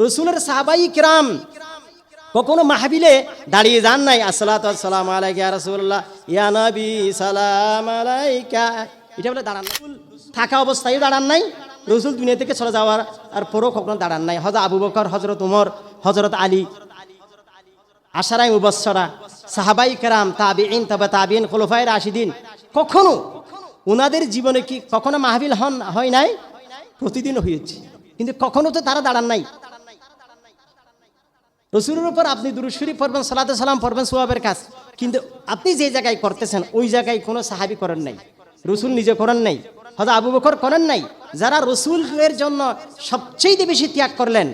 রসুলের সাহাবাই কিরাম কখনো মাহফিলে দাঁড়িয়ে যান নাই, আসসালাতু ওয়াসসালামু আলাইকা ইয়া রাসূলুল্লাহ, ইয়া নবী সালাম আলাইকা, এটা বলে দাঁড়ান নাই। থাকা অবস্থায় দাঁড়ান নাই, রসুল দুনিয়া থেকে চলে যাওয়ার আর পরও কখনো দাঁড়ান নাই। হযরত আবু বকর, হযরত উমর, হযরত আলী, আশারায়ে মুবাশশারা, সাহাবাই কেরাম, তাবিঈন, তাবে তাবিঈন, খুলাফায়ে রাশিদিন, কখনো ওনাদের জীবনে কি কখনো মাহফিল হয় নাই? প্রতিদিন হয়েছে, কিন্তু কখনো তো তারা দাঁড়ান নাই। রসুলের উপর আপনি দুরূদ শরীফ পড়বেন, সালাতু সালাম পড়বেন, সওয়াবের কাজ, কিন্তু আপনি যে জায়গায় করতেছেন ওই জায়গায় কোনো সাহাবী করেন নাই, রসুল নিজে করেন নাই, হযরত আবু বকর করেন নাই। যারা রসুলের জন্য সবচেয়ে বেশি ত্যাগ করলেন,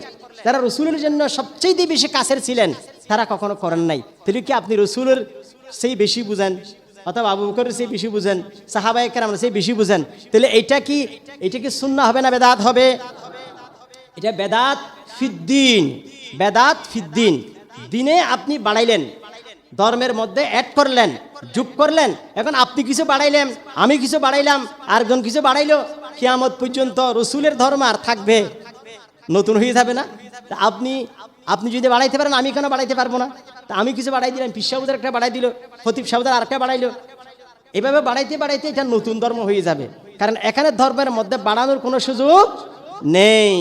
যারা রসুলের জন্য সবচেয়ে বেশি কাছের ছিলেন, তারা কখনো করেন নাই। তাহলে কি আপনি রসুলের সেই বেশি বুঝেন, অথবা আবু বকরের সেই বেশি বুঝেন, সাহাবায়ে কেরাম সেই বেশি বুঝেন? তাহলে এটা কি সুন্নাহ হবে না বেদাত হবে? এটা বেদাত ফিদ্দিন, বেদাত ফিদ্দিন। দিনে আপনি বাড়াইলেন, ধর্মের মধ্যে অ্যাড করলেন, যোগ করলেন। এখন আপনি কিছু বাড়াইলেন, আমি কিছু বাড়াইলাম, আরেকজন কিছু বাড়াইলো, কিয়ামত পর্যন্ত রসুলের ধর্ম আর থাকবে? নতুন হয়ে যাবে না? আপনি যদি বাড়াইতে পারেন, আমি কেন বাড়াইতে পারবো না? তা আমি কিছু বাড়াই দিলাম, পীর সাহেবদের একটা বাড়াই দিল, খতিব সাহেবদের আরেকটা বাড়াইলো, এভাবে বাড়াইতে বাড়াইতে এটা নতুন ধর্ম হয়ে যাবে। কারণ এখানে ধর্মের মধ্যে বাড়ানোর কোনো সুযোগ নেই,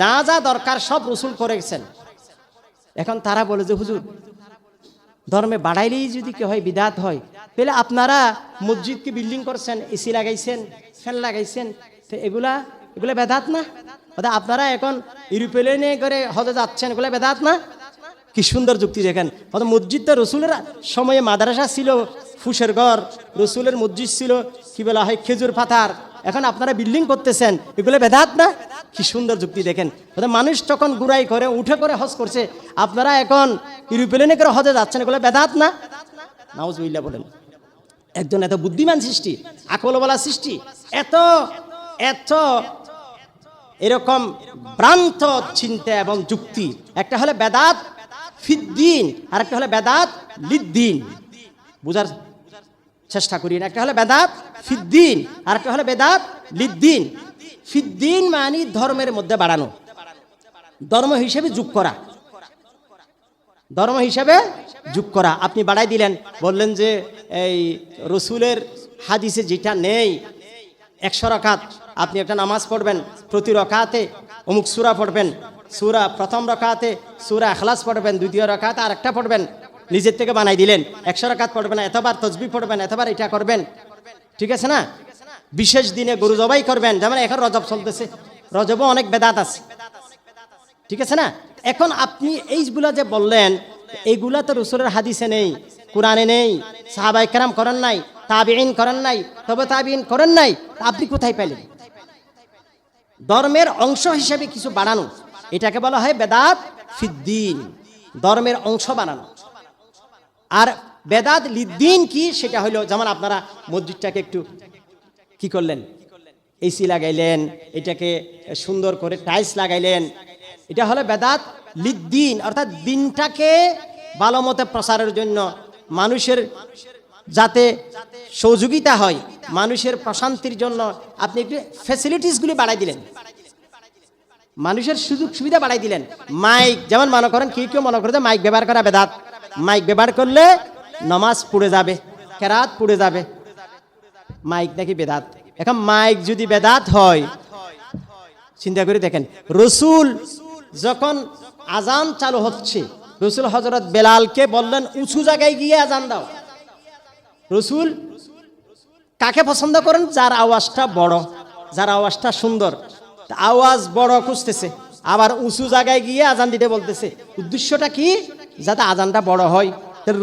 যা যা দরকার সব রসুল করেছেন। এখন তারা বলে যে হুজুর, ধর্মে বাড়াইলেই যদি কি হয়, বিদাত হয়, তাহলে আপনারা মসজিদকে বিল্ডিং করছেন, এসি লাগাইছেন, ফ্যান লাগাইছেন, তো এগুলা বেদাত না? আপনারা এখন ইউরোপ্লেনে করে হজে যাচ্ছেন, এগুলো বেদাত না? কি সুন্দর যুক্তি দেখেন। মসজিদটা রসুলের সময়ে মাদ্রাসা ছিল, ফুসের ঘর, রসুলের মসজিদ ছিল কি বলা হয়, খেজুর পাতার, এখন আপনারা বিল্ডিং করতেছেন, এগুলো বেদাত না? কি সুন্দর যুক্তি দেখেন। মানুষ তখন গুড়াই করে উঠে করে হজ করছে, আপনারা এখন ইউরোপ্লেনে করে হজে যাচ্ছেন, এগুলো বেদাত না? নাউজুবিল্লাহ বলেন। একজন এত বুদ্ধিমান সৃষ্টি, আকলওয়ালা সৃষ্টি, এত এত এরকম ভ্রান্ত চিন্তা এবং যুক্তি, একটা হলে বেদাত ফিদ্দিন, আর একটা হলে বেদাত লিদ্দিন। বুঝার চেষ্টা করি। একটা হলে বেদাত ফিদ্দিন, আর একটা হলে বেদাত লিদ্দিন। ফিদ্দিন মানে ধর্মের মধ্যে বাড়ানো, ধর্ম হিসেবে যোগ করা, ধর্ম হিসেবে যোগ করা। আপনি বাড়াই দিলেন, বললেন যে এই রসুলের হাদিসে যেটা নেই, 100 রাকাত আপনি একটা নামাজ পড়বেন, প্রতি রাকাতে অমুক সূরা পড়বেন, সূরা প্রথম রাকাতে সূরা ইখলাস পড়বেন, দ্বিতীয় রাকাতে আরেকটা পড়বেন, নিজের থেকে বানাই দিলেন। 100 রাকাত পড়বেন, এতবার তাসবিহ পড়বেন, এতবার এটা করবেন, ঠিক আছে না? বিশেষ দিনে গরু জবাই করবেন, যেমন এখন রজব চলতেছে, রজবও অনেক বেদাত আছে, ঠিক আছে না? এখন আপনি এইগুলা যে বললেন, এইগুলা তো রসুলের হাদিসে নেই, কোরআনে নেই, সাহাবায়ে কেরাম করেন নাই, তাবিঈন করেন নাই, তবে তাবিঈন করেন নাই, আপনি কোথায় পেলেন? ধর্মের অংশ হিসেবে কিছু বানানো, এটাকে বলা হয় বেদাত ফিদ্দিন, ধর্মের অংশ বানানো। আর বেদাত লিদ্দিন কি, সেটা হলো যেমন আপনারা মসজিদটাকে একটু কি করলেন, এসি লাগাইলেন, এটাকে সুন্দর করে টাইলস লাগাইলেন, এটা হলো বেদাত লিদ্দিন, অর্থাৎ দিনটাকে ভালো মতে প্রচারের জন্য, মানুষের যাতে সহযোগিতা হয়, মানুষের প্রশান্তির জন্য আপনি একটু ফ্যাসিলিটিসগুলি বাড়াই দিলেন, মানুষের সুযোগ সুবিধা বাড়াই দিলেন। মাইক যেমন মনে করেন, কেউ মনে করে যে মাইক ব্যবহার করা বেদাত, মাইক ব্যবহার করলে নামাজ পড়ে যাবে, কেরাত পড়ে যাবে, মাইক নাকি বেদাত। এখন মাইক যদি বেদাত হয়, চিন্তা করে দেখেন, রসুল যখন আজান চালু হচ্ছে, রসুল হযরত বেলালকে বললেন উঁচু জায়গায় গিয়ে আজান দাও। রসুল কাকে পছন্দ করেন? যার আওয়াজটা বড়, যার আওয়াজটা সুন্দর। আওয়াজ বড় খুঁজতেছে, আবার উঁচু জায়গায় গিয়ে আজান দিতে বলতেছে। উদ্দেশ্যটা কি? যাতে আজানটা বড় হয়।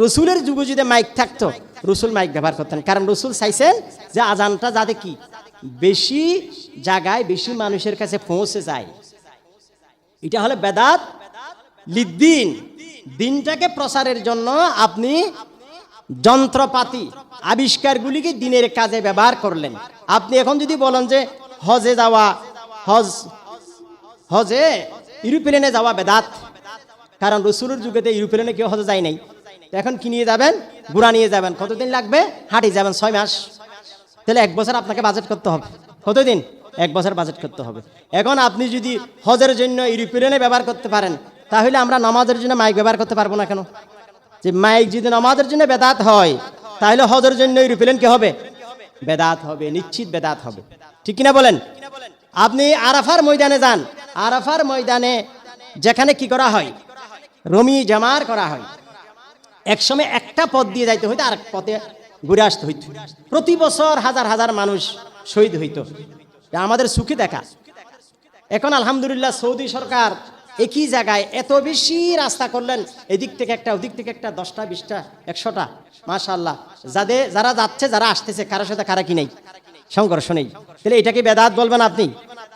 রসুলের যুগে যদি মাইক থাকতো, রসুল মাইক ব্যবহার করতেন, কারণ রসুল চাইছেন যে আজানটা যাতে কি বেশি জায়গায়, বেশি মানুষের কাছে পৌঁছে যায়। এটা হলো বেদাত লিদ্দিন, দিনটাকে প্রচারের জন্য আপনি যন্ত্রপাতি আবিষ্কারগুলিকে দিনের কাজে ব্যবহার করলেন। আপনি এখন যদি বলেন যে হজে যাওয়া, হজে ইউরোপ্লেনে যাওয়া বেদাত, কারণ রসুলের যুগেতে ইউরোপ্লেনে কেউ হজে যায় নাই, এখন কি নিয়ে যাবেন? ঘোড়া নিয়ে যাবেন। কতদিন লাগবে? হাঁটি যাবেন 6 মাস, তাহলে 1 বছর আপনাকে বাজেট করতে হবে। কতদিন? 1 বছর বাজেট করতে হবে। এখন আপনি যদি হজের জন্য এরোপ্লেনে ব্যবহার করতে পারেন, তাহলে আমরা নামাজের জন্য মাইক ব্যবহার করতে পারবো না কেন? যে মাইক যদি নামাজের জন্য বেদাত হয়, তাহলে হজের জন্য এরোপ্লেন কি হবে? বেদাত হবে, নিশ্চিত বেদাত হবে। ঠিক কিনা বলেন? আপনি আরাফার ময়দানে যান, আরাফার ময়দানে যেখানে কি করা হয়, রমি জামার করা হয়, একসময় একটা পথ দিয়ে যাইতে হইতো, আর পথে ঘুরে আসতে হইতো। প্রতি বছর হাজার হাজার মানুষ শহীদ হইতো, আমাদের সুখী দেখা। এখন আলহামদুলিল্লাহ সৌদি সরকার একই জায়গায় এত বেশি রাস্তা করলেন, এদিক থেকে একটা ওদিক থেকে একটা, 10টা 20টা 100টা, মাশাআল্লাহ। যারা যাচ্ছে যারা আসতেছে, কারোর সাথে কারা কি নেই, সংঘর্ষ নেই। তাহলে এটাকে বেদাত বলবেন আপনি?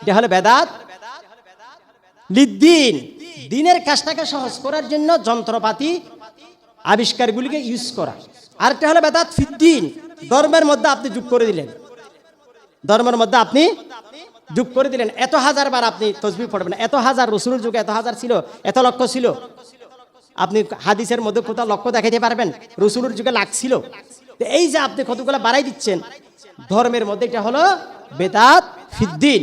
এটা হলো বেদাত লিদ্দিন, দিনের কাজটাকে সহজ করার জন্য যন্ত্রপাতি আবিষ্কারগুলিকে ইউজ করা। আরেকটা হলো বেদাত ফিদ্দিন, ধর্মের মধ্যে আপনি যোগ করে দিলেন, ধর্মের মধ্যে আপনি যোগ করে দিলেন। এত হাজার বার আপনি তসবিহ পড়বেন, এত হাজার, রসুলের যুগে এত হাজার ছিল, এত লক্ষ ছিল। আপনি হাদিসের মধ্যে কোথাও লক্ষ দেখাইতে পারবেন? রসুলের যুগে লাখ ছিল। এই যে আপনি কতগুলো বাড়াই দিচ্ছেন ধর্মের মধ্যে, এটা হলো বেদাত ফিদ্দিন।